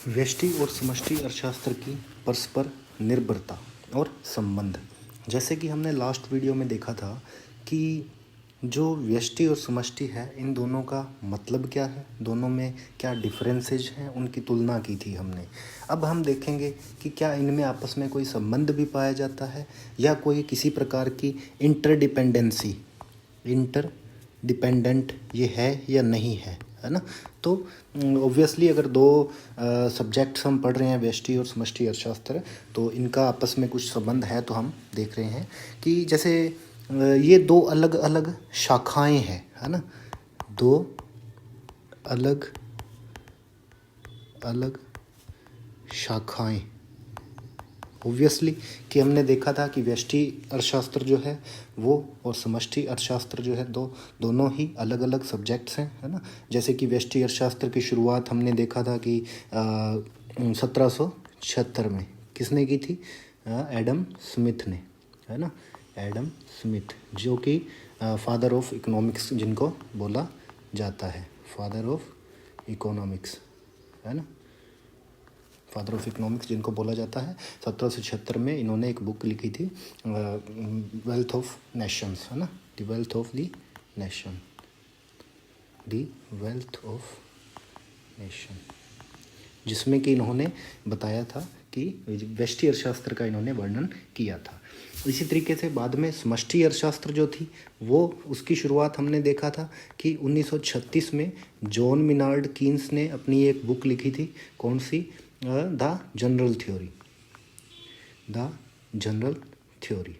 व्यष्टि और समष्टि अर्थशास्त्र की परस्पर निर्भरता और संबंध। जैसे कि हमने लास्ट वीडियो में देखा था कि जो व्यष्टि और समष्टि है, इन दोनों का मतलब क्या है, दोनों में क्या डिफरेंसेज हैं, उनकी तुलना की थी हमने। अब हम देखेंगे कि क्या इनमें आपस में कोई संबंध भी पाया जाता है या कोई किसी प्रकार की इंटरडिपेंडेंसी, इंटरडिपेंडेंट ये है या नहीं है ना। तो ऑब्वियसली अगर दो सब्जेक्ट्स हम पढ़ रहे हैं, व्यष्टि और समष्टि अर्थशास्त्र, तो इनका आपस में कुछ संबंध है। तो हम देख रहे हैं कि जैसे ये दो अलग अलग शाखाएं हैं, है ना, दो अलग अलग शाखाएं। ऑब्वियसली कि हमने देखा था कि व्यष्टि अर्थशास्त्र जो है वो और समष्टि अर्थशास्त्र जो है दोनों ही अलग अलग सब्जेक्ट्स हैं, है ना। जैसे कि व्यष्टि अर्थशास्त्र की शुरुआत हमने देखा था कि 1776 में किसने की थी? एडम स्मिथ ने, है ना, एडम स्मिथ, जो कि फादर ऑफ इकोनॉमिक्स जिनको बोला जाता है, फादर ऑफ इकोनॉमिक्स, है ना, फादर ऑफ इकोनॉमिक्स जिनको बोला जाता है। 1776 में इन्होंने एक बुक लिखी थी, वेल्थ ऑफ नेशंस, है ना, the wealth of the nation, the wealth of nation, जिसमें कि इन्होंने बताया था कि व्यष्टि अर्थशास्त्र का इन्होंने वर्णन किया था। इसी तरीके से बाद में समष्टि अर्थशास्त्र जो थी वो, उसकी शुरुआत हमने देखा था कि 1936 में जॉन मिनार्ड कीन्स ने अपनी एक बुक लिखी थी। कौन सी? The general theory, the general theory.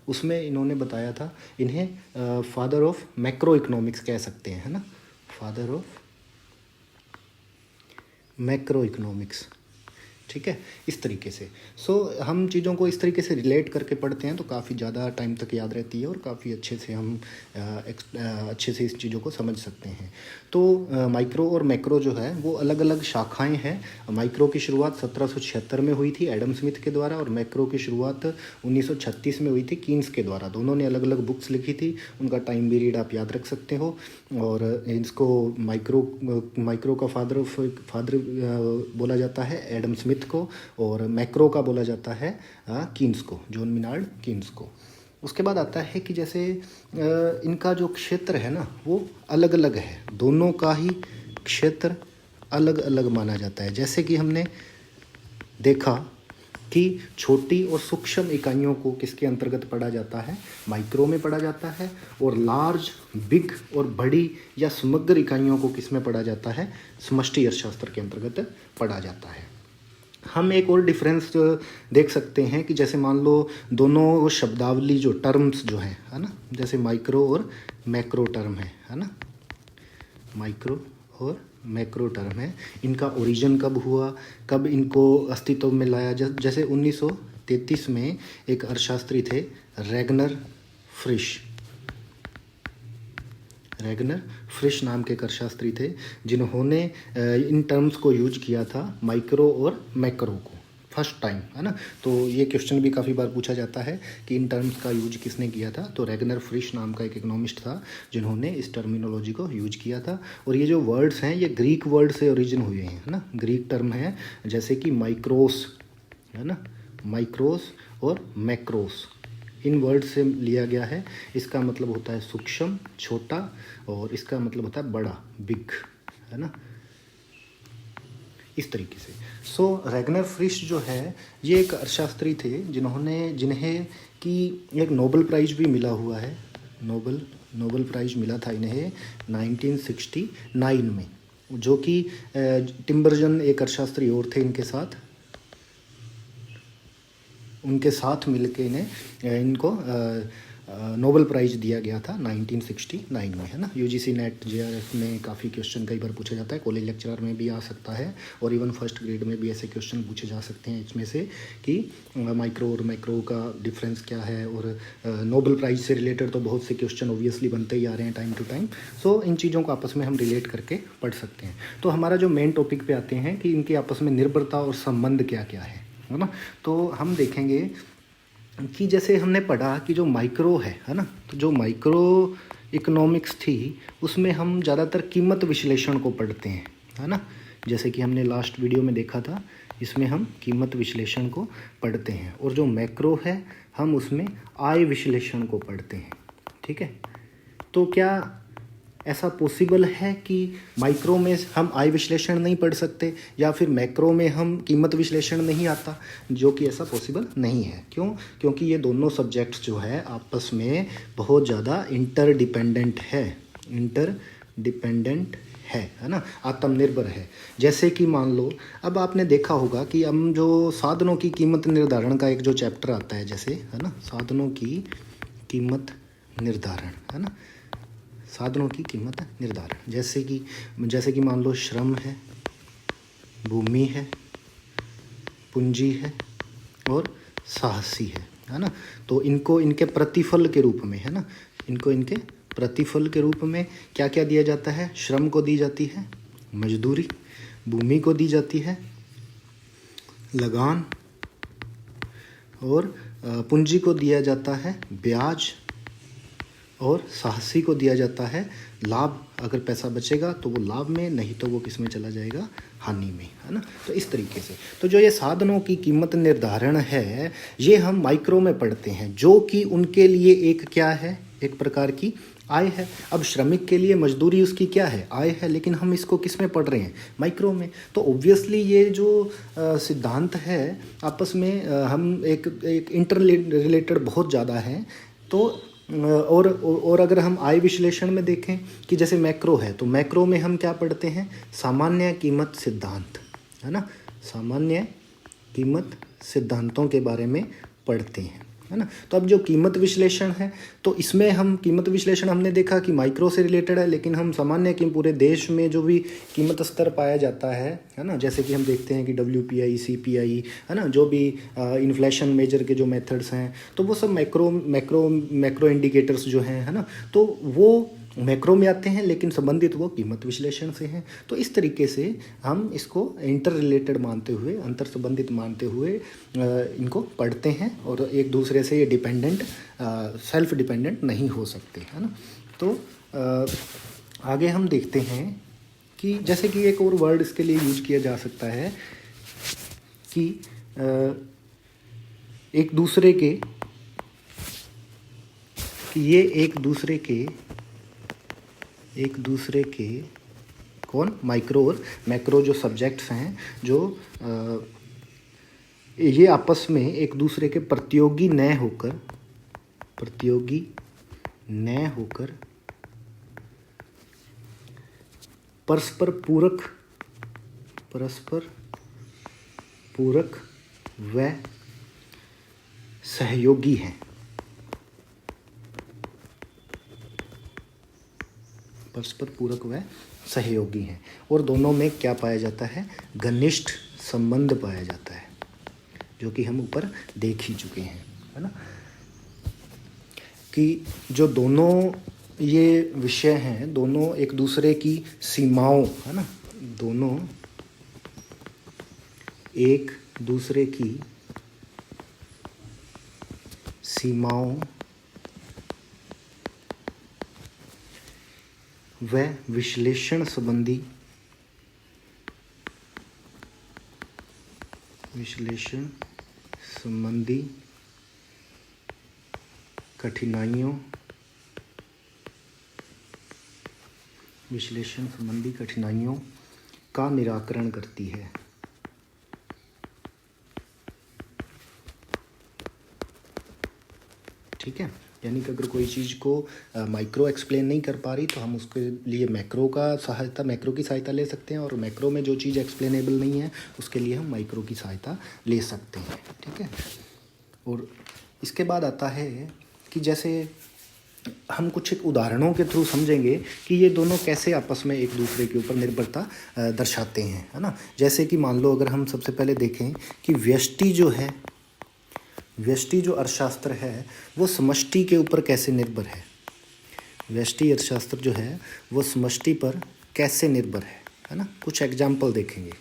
उसमें इन्होंने बताया था, इन्हें फादर ऑफ मैक्रो इकोनॉमिक्स कह सकते हैं, है ना, फादर ऑफ मैक्रो इकोनॉमिक्स। ठीक है, इस तरीके से। हम चीज़ों को इस तरीके से रिलेट करके पढ़ते हैं तो काफ़ी ज़्यादा टाइम तक याद रहती है और काफ़ी अच्छे से हम अच्छे से इस चीज़ों को समझ सकते हैं। तो माइक्रो और मैक्रो जो है वो अलग अलग शाखाएं हैं। माइक्रो की शुरुआत 1776 में हुई थी एडम स्मिथ के द्वारा, और मैक्रो की शुरुआत 1936 में हुई थी कीन्स के द्वारा। दोनों ने अलग अलग बुक्स लिखी थी, उनका टाइम पीरियड आप याद रख सकते हो। और इसको माइक्रो का फादर बोला जाता है एडम स्मिथ को, और मैक्रो का बोला जाता है कीन्स को, जॉन मिनार्ड कीन्स को। उसके बाद आता है कि जैसे इनका जो क्षेत्र है ना वो अलग अलग है, दोनों का ही क्षेत्र अलग अलग माना जाता है। जैसे कि हमने देखा कि छोटी और सूक्ष्म इकाइयों को किसके अंतर्गत पढ़ा जाता है? माइक्रो में पढ़ा जाता है। और लार्ज, बिग और बड़ी या समग्र इकाइयों को किस में पढ़ा जाता है? समष्टि अर्थशास्त्र के अंतर्गत पढ़ा जाता है। हम एक और डिफरेंस देख सकते हैं कि जैसे मान लो दोनों शब्दावली जो टर्म्स जो हैं, है ना, जैसे माइक्रो और मैक्रो टर्म है ना, माइक्रो और मैक्रो टर्म है, इनका ओरिजिन कब हुआ, कब इनको अस्तित्व में लाया? जैसे 1933 में एक अर्थशास्त्री थे रैगनर फ्रिश नाम के एक अर्थशास्त्री थे, जिन्होंने इन टर्म्स को यूज किया था, माइक्रो और मैक्रो को, फर्स्ट टाइम, है ना। तो ये क्वेश्चन भी काफ़ी बार पूछा जाता है कि इन टर्म्स का यूज किसने किया था? तो रैगनर फ्रिश नाम का एक इकोनॉमिस्ट था जिन्होंने इस टर्मिनोलॉजी को यूज किया था। और ये जो वर्ड्स हैं ये ग्रीक वर्ड से ओरिजिन हुए हैं, है ना, ग्रीक टर्म है, जैसे कि माइक्रोस, है ना, माइक्रोस और मैक्रोस, इन वर्ड से लिया गया है। इसका मतलब होता है सूक्ष्म, छोटा, और इसका मतलब होता है बड़ा, बिग, है ना, इस तरीके से। रैगनर फ्रिश जो है ये एक अर्थशास्त्री थे जिन्हें कि एक नोबेल प्राइज भी मिला हुआ है। नोबेल प्राइज मिला था इन्हें 1969 में, जो कि टिम्बरजन एक अर्थशास्त्री और थे उनके साथ मिलके इनको नोबेल प्राइज दिया गया था 1969 में, है ना। यूजीसी नेट जेआरएफ में काफ़ी क्वेश्चन कई बार पूछा जाता है, कॉलेज लेक्चरर में भी आ सकता है, और इवन फर्स्ट ग्रेड में भी ऐसे क्वेश्चन पूछे जा सकते हैं इसमें से कि माइक्रो और मैक्रो का डिफरेंस क्या है। और नोबेल प्राइज से रिलेटेड तो बहुत से क्वेश्चन ऑब्वियसली बनते ही आ रहे हैं टाइम टू टाइम। इन चीज़ों को आपस में हम रिलेट करके पढ़ सकते हैं। तो हमारा जो मेन टॉपिक पे आते हैं कि इनके आपस में निर्भरता और संबंध क्या क्या है ना। तो हम देखेंगे कि जैसे हमने पढ़ा कि जो माइक्रो है ना, तो जो माइक्रो इकोनॉमिक्स थी उसमें हम ज़्यादातर कीमत विश्लेषण को पढ़ते हैं, है ना, जैसे कि हमने लास्ट वीडियो में देखा था, इसमें हम कीमत विश्लेषण को पढ़ते हैं, और जो मैक्रो है हम उसमें आय विश्लेषण को पढ़ते हैं। ठीक है, तो क्या ऐसा पॉसिबल है कि माइक्रो में हम आय विश्लेषण नहीं पढ़ सकते, या फिर मैक्रो में हम कीमत विश्लेषण नहीं आता? जो कि ऐसा पॉसिबल नहीं है। क्यों? क्योंकि ये दोनों सब्जेक्ट्स जो है आपस में बहुत ज़्यादा इंटरडिपेंडेंट है ना, आत्मनिर्भर है। जैसे कि मान लो, अब आपने देखा होगा कि हम जो साधनों की कीमत निर्धारण का एक जो चैप्टर आता है, जैसे, है ना, साधनों की कीमत निर्धारण, है ना, साधनों की कीमत निर्धारण, जैसे कि मान लो श्रम है, भूमि है, पूंजी है और साहसी है ना। तो इनको इनके प्रतिफल के रूप में, है ना, इनको इनके प्रतिफल के रूप में क्या क्या दिया जाता है? श्रम को दी जाती है मजदूरी, भूमि को दी जाती है लगान, और पूंजी को दिया जाता है ब्याज, और साहसी को दिया जाता है लाभ। अगर पैसा बचेगा तो वो लाभ में, नहीं तो वो किस में चला जाएगा? हानि में, है ना। तो इस तरीके से, तो जो ये साधनों की कीमत निर्धारण है, ये हम माइक्रो में पढ़ते हैं, जो कि उनके लिए एक क्या है? एक प्रकार की आय है। अब श्रमिक के लिए मजदूरी उसकी क्या है? आय है। लेकिन हम इसको किस में पढ़ रहे हैं? माइक्रो में। तो ऑब्वियसली ये जो सिद्धांत है आपस में हम एक इंटर रिलेटेड बहुत ज़्यादा हैं। तो और अगर हम आय विश्लेषण में देखें कि जैसे मैक्रो है, तो मैक्रो में हम क्या पढ़ते हैं? सामान्य कीमत सिद्धांत, है ना, सामान्य कीमत सिद्धांतों के बारे में पढ़ते हैं, है ना। तो अब जो कीमत विश्लेषण है, तो इसमें हम कीमत विश्लेषण हमने देखा कि माइक्रो से रिलेटेड है, लेकिन हम सामान्य की पूरे देश में जो भी कीमत स्तर पाया जाता है ना, जैसे कि हम देखते हैं कि WPI, CPI, है ना, जो भी इन्फ्लेशन मेजर के जो मेथड्स हैं, तो वो सब मैक्रो इंडिकेटर्स जो हैं, है ना, तो वो मैक्रो में आते हैं, लेकिन संबंधित वो कीमत विश्लेषण से हैं। तो इस तरीके से हम इसको इंटर रिलेटेड मानते हुए, अंतर संबंधित मानते हुए इनको पढ़ते हैं, और एक दूसरे से ये डिपेंडेंट, सेल्फ डिपेंडेंट नहीं हो सकते, है ना। तो आगे हम देखते हैं कि जैसे कि एक और वर्ड इसके लिए यूज किया जा सकता है कि एक दूसरे के, कि ये एक दूसरे के कौन? माइक्रो और मैक्रो जो सब्जेक्ट्स हैं, जो ये आपस में एक दूसरे के प्रतियोगी न होकर परस्पर पूरक व सहयोगी हैं। परस्पर पूरक व सहयोगी हैं, और दोनों में क्या पाया जाता है? घनिष्ठ संबंध पाया जाता है, जो कि हम ऊपर देख ही चुके हैं, है ना, कि जो दोनों ये विषय हैं, दोनों एक दूसरे की सीमाओं, है ना, दोनों एक दूसरे की सीमाओं व विश्लेषण संबंधी कठिनाइयों का निराकरण करती है। ठीक है, यानी कि अगर कोई चीज़ को माइक्रो एक्सप्लेन नहीं कर पा रही, तो हम उसके लिए मैक्रो की सहायता ले सकते हैं, और मैक्रो में जो चीज़ एक्सप्लेनेबल नहीं है, उसके लिए हम माइक्रो की सहायता ले सकते हैं। ठीक है, और इसके बाद आता है कि जैसे हम कुछ एक उदाहरणों के थ्रू समझेंगे कि ये दोनों कैसे आपस में एक दूसरे के ऊपर निर्भरता दर्शाते हैं, है ना। जैसे कि मान लो, अगर हम सबसे पहले देखें कि व्यष्टि जो अर्थशास्त्र है, वो समष्टि के ऊपर कैसे निर्भर है। व्यष्टि अर्थशास्त्र जो है वो समष्टि पर कैसे निर्भर है ना। कुछ एग्जाम्पल देखेंगे,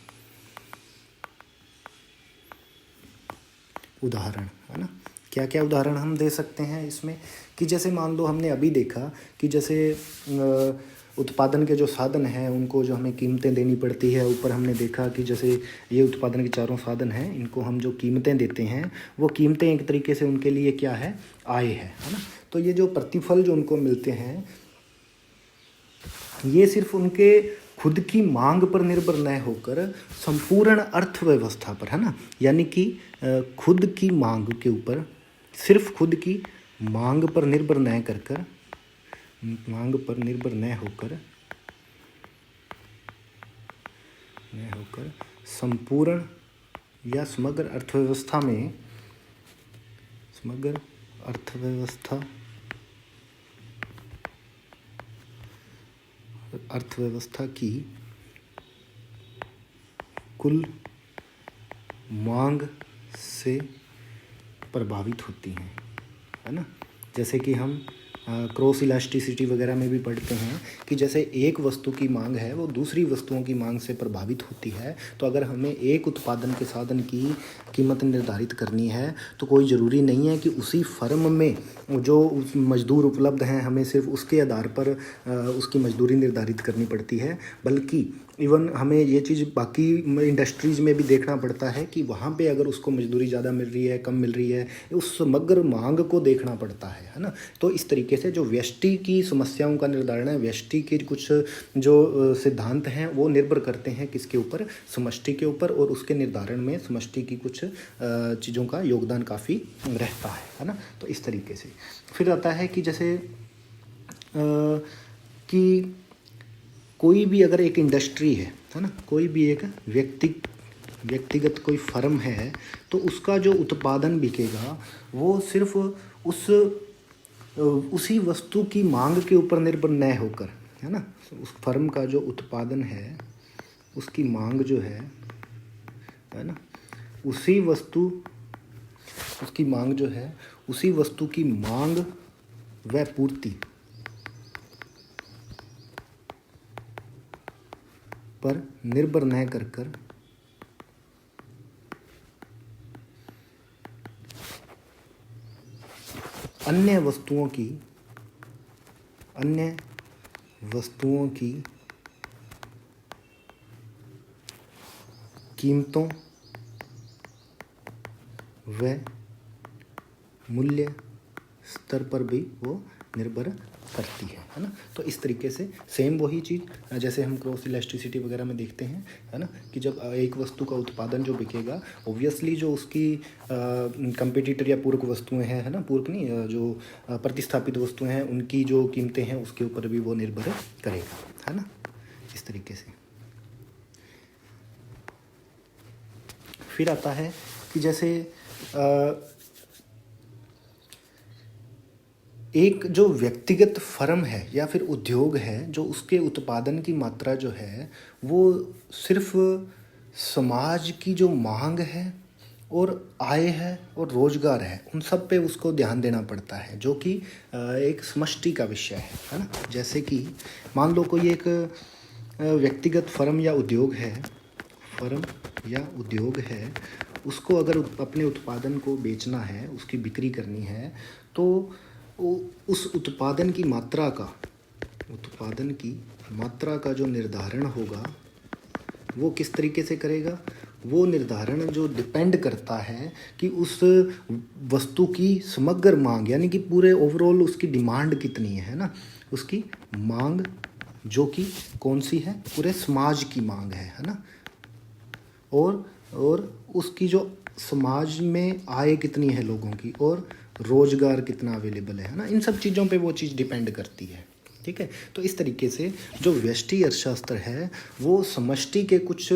उदाहरण, है ना। क्या क्या उदाहरण हम दे सकते हैं इसमें, कि जैसे मान लो हमने अभी देखा कि जैसे उत्पादन के जो साधन हैं उनको जो हमें कीमतें देनी पड़ती है। ऊपर हमने देखा कि जैसे ये उत्पादन के चारों साधन हैं, इनको हम जो कीमतें देते हैं वो कीमतें एक तरीके से उनके लिए क्या है, आय है ना। तो ये जो प्रतिफल जो उनको मिलते हैं ये सिर्फ उनके खुद की मांग पर निर्भर न होकर संपूर्ण अर्थव्यवस्था पर, है ना, यानी कि खुद की मांग के ऊपर, सिर्फ खुद की मांग पर निर्भर न कर मांग पर निर्भर न होकर संपूर्ण या समग्र अर्थव्यवस्था की कुल मांग से प्रभावित होती हैं, है ना। जैसे कि हम क्रॉस इलास्टिसिटी वगैरह में भी पढ़ते हैं कि जैसे एक वस्तु की मांग है वो दूसरी वस्तुओं की मांग से प्रभावित होती है। तो अगर हमें एक उत्पादन के साधन की कीमत निर्धारित करनी है तो कोई ज़रूरी नहीं है कि उसी फर्म में जो मजदूर उपलब्ध हैं हमें सिर्फ उसके आधार पर उसकी मजदूरी निर्धारित करनी पड़ती है, बल्कि इवन हमें ये चीज़ बाकी इंडस्ट्रीज़ में भी देखना पड़ता है कि वहाँ पे अगर उसको मजदूरी ज़्यादा मिल रही है, कम मिल रही है, उस समग्र मांग को देखना पड़ता है ना। तो इस तरीके से जो व्यष्टि की समस्याओं का निर्धारण है, व्यष्टि के कुछ जो सिद्धांत हैं वो निर्भर करते हैं किसके ऊपर, समष्टि के ऊपर, और उसके निर्धारण में समष्टि की कुछ चीज़ों का योगदान काफ़ी रहता है ना। तो इस तरीके से फिर आता है कि जैसे कि कोई भी अगर एक इंडस्ट्री है ना, कोई भी एक व्यक्तिगत कोई फर्म है, तो उसका जो उत्पादन बिकेगा वो सिर्फ उसी वस्तु की मांग के ऊपर निर्भर न होकर, है ना, उस फर्म का जो उत्पादन है उसकी मांग जो है ना, उसकी वस्तु की मांग व पूर्ति पर निर्भर न कर अन्य वस्तुओं की कीमतों व मूल्य स्तर पर भी वो निर्भर करती है ना। तो इस तरीके से सेम वही चीज़ जैसे हम क्रॉस इलास्टिसिटी वगैरह में देखते हैं, है ना, कि जब एक वस्तु का उत्पादन जो बिकेगा, ऑब्वियसली जो उसकी कंपटीटर या पूरक वस्तुएं हैं, है ना, पूरक नहीं, जो प्रतिस्थापित वस्तुएं हैं उनकी जो कीमतें हैं उसके ऊपर भी वो निर्भर करेगा, है ना। इस तरीके से फिर आता है कि जैसे एक जो व्यक्तिगत फर्म है या फिर उद्योग है, जो उसके उत्पादन की मात्रा जो है वो सिर्फ समाज की जो मांग है और आय है और रोजगार है, उन सब पे उसको ध्यान देना पड़ता है, जो कि एक समष्टि का विषय है ना। जैसे कि मान लो कोई एक व्यक्तिगत फर्म या उद्योग है, उसको अगर अपने उत्पादन को बेचना है, उसकी बिक्री करनी है, तो उस उत्पादन की मात्रा का जो निर्धारण होगा वो किस तरीके से करेगा, वो निर्धारण जो डिपेंड करता है कि उस वस्तु की समग्र मांग, यानी कि पूरे ओवरऑल उसकी डिमांड कितनी है ना, उसकी मांग जो कि कौन सी है, पूरे समाज की मांग है ना, और उसकी जो समाज में आय कितनी है लोगों की, और रोजगार कितना अवेलेबल है ना। इन सब चीज़ों पे वो चीज़ डिपेंड करती है, ठीक है। तो इस तरीके से जो व्यष्टि अर्थशास्त्र है वो समष्टि के कुछ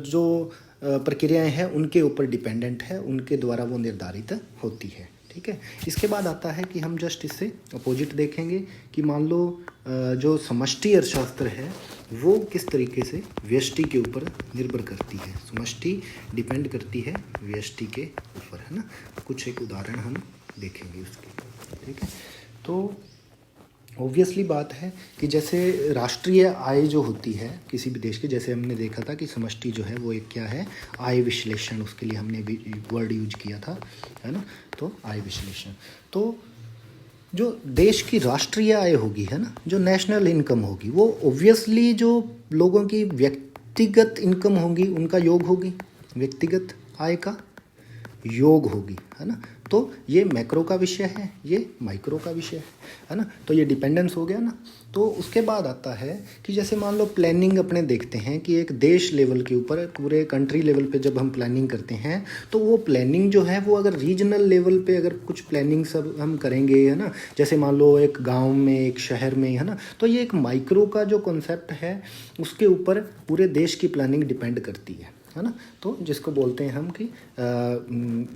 जो प्रक्रियाएं हैं उनके ऊपर डिपेंडेंट है, उनके द्वारा वो निर्धारित होती है, ठीक है। इसके बाद आता है कि हम जस्ट इससे अपोजिट देखेंगे कि मान लो जो समष्टि अर्थशास्त्र है वो किस तरीके से व्यष्टि के ऊपर निर्भर करती है। समष्टि डिपेंड करती है व्यष्टि के ऊपर, है ना। कुछ एक उदाहरण हम देखेंगे उसके, ठीक है। तो ऑब्वियसली बात है कि जैसे राष्ट्रीय आय जो होती है किसी भी देश की, जैसे हमने देखा था कि समष्टि जो है वो एक क्या है, आय विश्लेषण, उसके लिए हमने भी वर्ड यूज किया था, है ना। तो आय विश्लेषण, तो जो देश की राष्ट्रीय आय होगी, है ना, जो नेशनल इनकम होगी, वो ऑब्वियसली जो लोगों की व्यक्तिगत इनकम होगी उनका योग होगी, व्यक्तिगत आय का योग होगी, है ना। तो ये मैक्रो का विषय है, ये माइक्रो का विषय है ना। तो ये डिपेंडेंस हो गया ना। तो उसके बाद आता है कि जैसे मान लो प्लानिंग अपने देखते हैं कि एक देश लेवल के ऊपर, पूरे कंट्री लेवल पे जब हम प्लानिंग करते हैं तो वो प्लानिंग जो है वो अगर रीजनल लेवल पे अगर कुछ प्लानिंग सब हम करेंगे, है ना, जैसे मान लो एक गांव में, एक शहर में, है ना, तो ये एक माइक्रो का जो कॉन्सेप्ट है उसके ऊपर पूरे देश की प्लानिंग डिपेंड करती है ना। तो जिसको बोलते हैं हम कि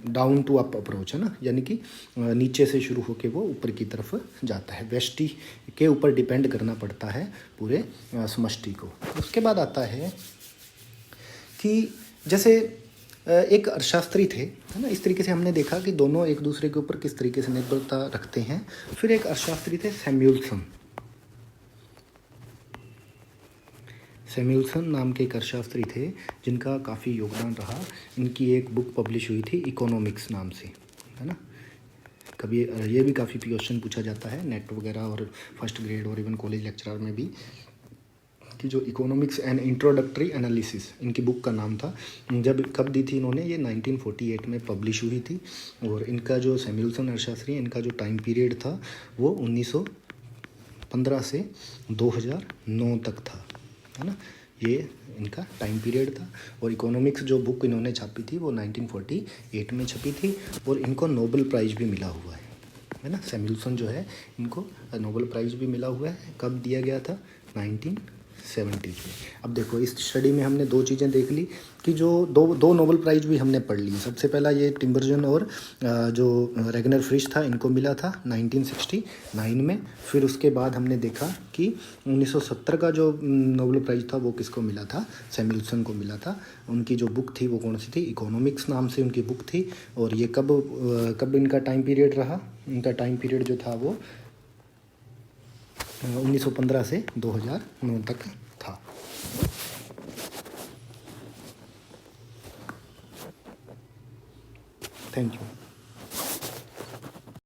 डाउन टू अप अप्रोच, है ना, यानी कि नीचे से शुरू होकर वो ऊपर की तरफ जाता है, व्यष्टि के ऊपर डिपेंड करना पड़ता है पूरे समष्टि को। उसके बाद आता है कि जैसे एक अर्थशास्त्री थे, है ना, इस तरीके से हमने देखा कि दोनों एक दूसरे के ऊपर किस तरीके से निर्भरता रखते हैं। फिर एक अर्थशास्त्री थे सैमुअल्सन नाम के एक अर्थशास्त्री थे जिनका काफ़ी योगदान रहा। इनकी एक बुक पब्लिश हुई थी इकोनॉमिक्स नाम से, है ना। कभी ये भी काफ़ी क्वेश्चन पूछा जाता है नेट वगैरह और फर्स्ट ग्रेड और इवन कॉलेज लेक्चरर में भी, कि जो इकोनॉमिक्स एंड इंट्रोडक्टरी एनालिसिस इनकी बुक का नाम था। जब कब दी थी इन्होंने, ये 1948 में पब्लिश हुई थी। और इनका जो सैमुअल्सन अर्थशास्त्री, इनका जो टाइम पीरियड था वो 1915 से 2009 तक था, है ना। ये इनका टाइम पीरियड था। और इकोनॉमिक्स जो बुक इन्होंने छापी थी वो 1948 में छपी थी। और इनको नोबेल प्राइज़ भी मिला हुआ है ना। सैमुअल्सन जो है इनको नोबेल प्राइज़ भी मिला हुआ है। कब दिया गया था? 1970 में। अब देखो इस स्टडी में हमने दो चीज़ें देख ली कि जो दो नोबेल प्राइज़ भी हमने पढ़ ली। सबसे पहला ये टिम्बरजन और जो रेगनर फ्रिश था इनको मिला था 1969 में। फिर उसके बाद हमने देखा कि 1970 का जो नोबेल प्राइज़ था वो किसको मिला था? सैमुअल्सन को मिला था। उनकी जो बुक थी वो कौन सी थी? इकोनॉमिक्स नाम से उनकी बुक थी। और ये कब इनका टाइम पीरियड रहा? इनका टाइम पीरियड जो था वो 1915 से 2009 तक था। Thank you.